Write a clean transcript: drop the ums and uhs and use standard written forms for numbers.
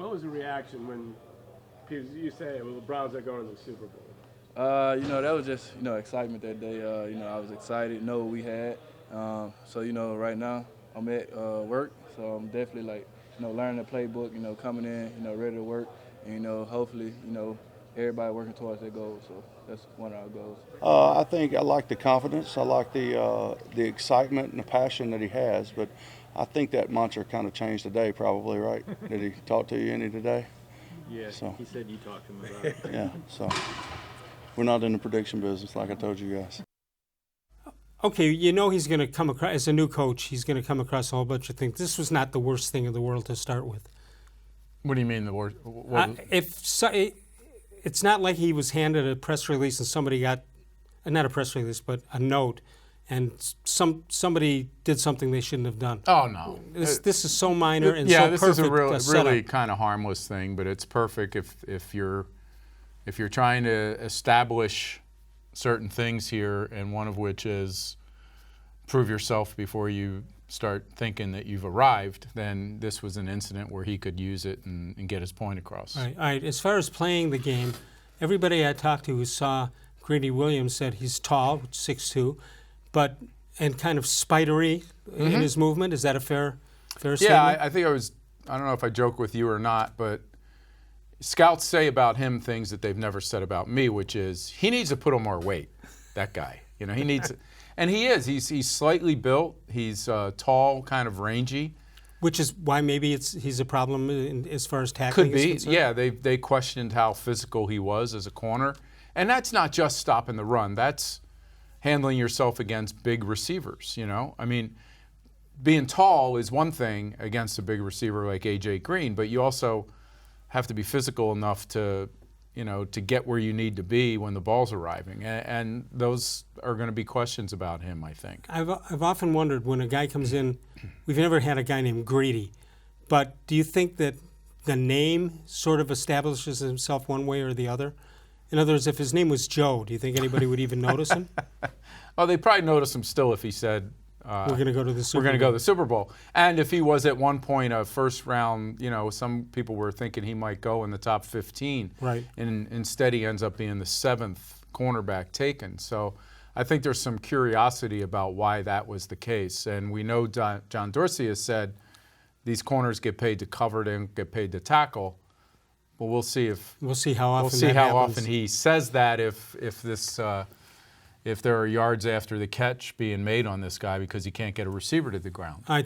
What was the reaction when you say, well, the Browns are going to the Super Bowl? That was just, excitement that day. I was excited, know what we had. So, right now I'm at work, so I'm definitely learning the playbook, coming in, ready to work, and, hopefully, everybody working towards their goals. So that's one of our goals. I think I like the confidence. I like the excitement and the passion that he has. But I think that mantra kind of changed today, probably, right? Did he talk to you any today? Yeah, so. He said you talked to him about it. Yeah, so we're not in the prediction business like I told you guys. Okay, he's going to come across, as a new coach, he's going to come across a whole bunch of things. This was not the worst thing in the world to start with. What do you mean the worst? It's not like he was handed a press release and somebody got, not a press release, but a note, and somebody did something they shouldn't have done. Oh, no. This is so minor and yeah, so this perfect. Is a really kind of harmless thing, but it's perfect if you're trying to establish certain things here, and one of which is prove yourself before you start thinking that you've arrived, then this was an incident where he could use it and get his point across. All right. As far as playing the game, everybody I talked to who saw Greedy Williams said he's tall, 6'2", and kind of spidery in his movement. Is that a fair statement? Yeah, I think I don't know if I joke with you or not, but scouts say about him things that they've never said about me, which is he needs to put on more weight, that guy. He needs and he is. He's slightly built. He's tall, kind of rangy. Which is why maybe he's a problem as far as tackling is concerned? Yeah. They questioned how physical he was as a corner. And that's not just stopping the run. That's handling yourself against big receivers, I mean, being tall is one thing against a big receiver like A.J. Green, but you also have to be physical enough to get where you need to be when the ball's arriving. And those are going to be questions about him, I think. I've often wondered when a guy comes in, we've never had a guy named Greedy, but do you think that the name sort of establishes himself one way or the other? In other words, if his name was Joe, do you think anybody would even notice him? Oh, they'd probably notice him still if he said, we're going to go to the Super Bowl. We're going to go to the Super Bowl. And if he was at one point a first round, some people were thinking he might go in the top 15. Right. And instead he ends up being the 7th cornerback taken. So I think there's some curiosity about why that was the case. And we know John Dorsey has said these corners get paid to cover, they don't get paid to tackle. Well, we'll see how often he says that if there are yards after the catch being made on this guy because he can't get a receiver to the ground. All right.